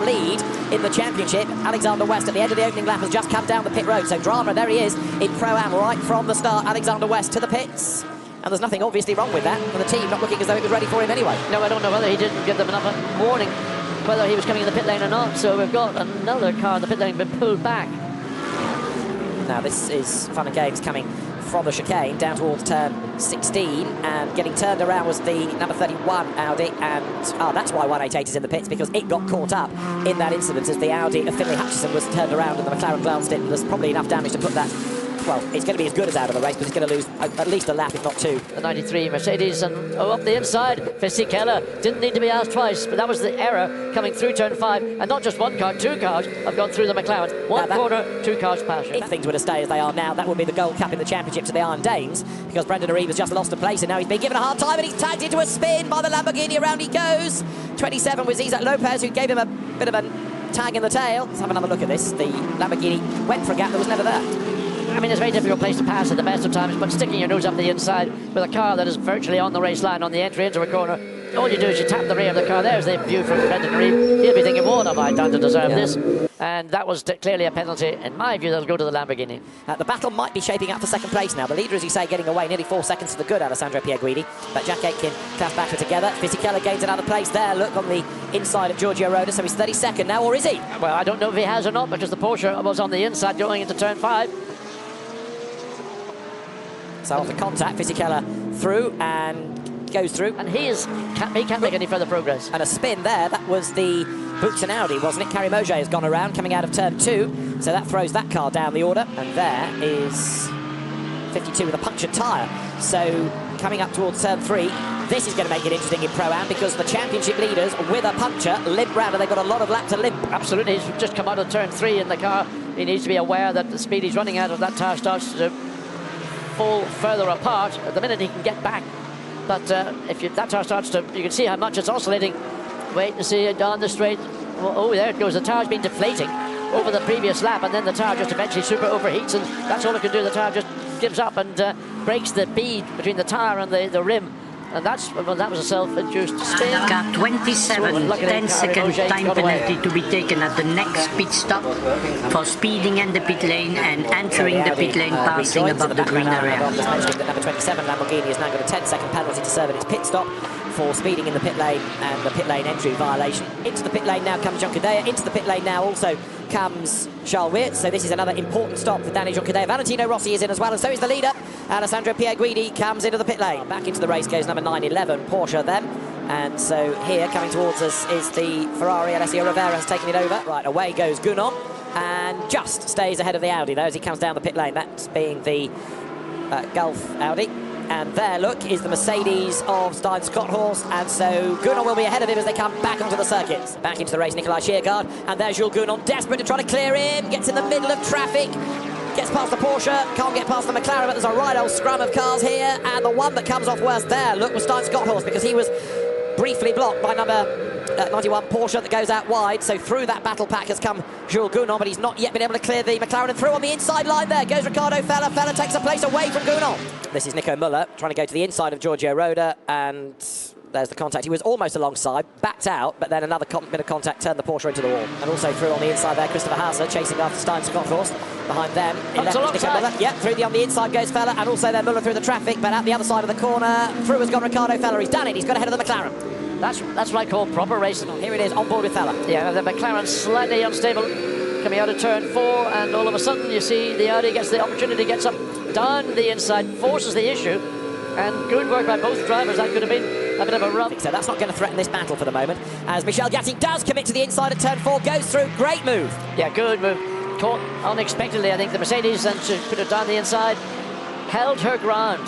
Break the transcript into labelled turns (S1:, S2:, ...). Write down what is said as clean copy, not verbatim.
S1: lap lead in the championship. Alexander West at the end of the opening lap has just come down the pit road. So drama, there he is in Pro-Am right from the start. Alexander West to the pits. And there's nothing obviously wrong with that. And the team not looking as though it was ready for him anyway.
S2: No, I don't know whether he didn't give them enough warning whether he was coming in the pit lane or not. So we've got another car in the pit lane been pulled back.
S1: Now this is fun and games coming from the chicane down towards turn 16, and getting turned around was the number 31 Audi, and that's why 188 is in the pits, because it got caught up in that incident as the Audi of Finlay Hutchison was turned around and the McLaren glanced in. There's probably enough damage to put that, well, it's going to be as good as out of the race, but it's going to lose at least a lap, if not two.
S2: The 93 Mercedes, and up the inside, Fisichella didn't need to be asked twice, but that was the error coming through turn 5, and not just one car, two cars have gone through the McLaren. One corner, two cars past you.
S1: If things were to stay as they are now, that would be the Gold Cup in the championship to the Iron Danes, because Brendan Arive has just lost a place, and now he's been given a hard time, and he's tagged into a spin by the Lamborghini. Around he goes. 27 was Isaac Lopez, who gave him a bit of a tag in the tail. Let's have another look at this. The Lamborghini went for a gap that was never there.
S2: I mean, it's a very difficult place to pass at the best of times, but sticking your nose up the inside with a car that is virtually on the race line on the entry into a corner, all you do is you tap the rear of the car. There's the view from Brendan Arive. He'll be thinking, what have I done to deserve this? And that was clearly a penalty. In my view, that'll go to the Lamborghini.
S1: The battle might be shaping up for second place now. The leader, as you say, getting away nearly 4 seconds to the good, Alessandro Pierguidi. But Jack Aitken, Klaus Bacher together. Fisichella gains another place there. Look on the inside of Giorgio Roda, so he's 32nd now, or is he?
S2: Well, I don't know if he has or not, because the Porsche was on the inside going into turn 5.
S1: So off the contact, Fisichella through and goes through.
S2: And he can't make any further progress.
S1: And a spin there, that was the Boutsen Audi, wasn't it? Carrie Moget has gone around, coming out of turn 2. So that throws that car down the order. And there is 52 with a punctured tyre. So coming up towards turn 3, this is going to make it interesting in Pro-Am, because the championship leaders with a puncture limp round, and they've got a lot of lap to limp.
S2: Absolutely, he's just come out of turn 3 in the car. He needs to be aware that the speed he's running at, that tire starts to fall further apart. At the minute he can get back, but if that tire starts to, you can see how much it's oscillating. Wait to see it down the straight. Oh, there it goes. The tire's been deflating over the previous lap, and then the tire just eventually super overheats, and that's all it can do. The tire just gives up and breaks the bead between the tire and the rim. And that was a self-induced spin.
S3: Car 27, 10-second time penalty to be taken at the next pit stop for speeding in the pit lane and entering the pit lane passing above the green area.
S1: Just mentioning that number 27 Lamborghini has now got a 10-second penalty to serve at its pit stop for speeding in the pit lane and the pit lane entry violation. Into the pit lane now comes Juncadella. Into the pit lane now also comes Charles Weert. So this is another important stop for Danny Juncadella. Valentino Rossi is in as well, and so is the leader. Alessandro Pierguidi comes into the pit lane. Back into the race goes number 911 Porsche then. And so here coming towards us is the Ferrari. Alessio Rivera has taken it over. Right, away goes Gunon, and just stays ahead of the Audi though as he comes down the pit lane. That's being the Gulf Audi. And there, look, is the Mercedes of Stein Scotthorst, and so Gunon will be ahead of him as they come back onto the circuits. Back into the race, Nikolai Schiergaard, and there's Jules Gunon, desperate to try to clear him, gets in the middle of traffic, gets past the Porsche, can't get past the McLaren, but there's a right old scrum of cars here, and the one that comes off worst there, look, was Stein Scotthorst, because he was briefly blocked by number 91 Porsche that goes out wide. So through that battle pack has come Jules Gunon, but he's not yet been able to clear the McLaren, and through on the inside line there goes Ricardo Feller. Feller takes a place away from Gunon. This is Nico Müller trying to go to the inside of Giorgio Roda, and there's the contact. He was almost alongside, backed out, but then another bit of contact turned the Porsche into the wall. And also through on the inside there, Christopher Hauser chasing after Stein Scotthorst. Behind them, Nico Müller. Yeah, through on the inside goes Feller, and also then Müller through the traffic, but out the other side of the corner, through has gone Ricardo Feller. He's done it, he's got ahead of the McLaren.
S2: That's what I call proper racing.
S1: Here it is, on board with Feller.
S2: Yeah, the McLaren slightly unstable, coming out of turn 4, and all of a sudden you see the Audi gets the opportunity, gets up down the inside, forces the issue, and good work by both drivers. That could have been a bit of a rub.
S1: So that's not going to threaten this battle for the moment, as Michel Gatti does commit to the inside of turn 4, goes through, great move.
S2: Yeah, good move. Caught unexpectedly, I think, the Mercedes, and she put it down the inside, held her ground.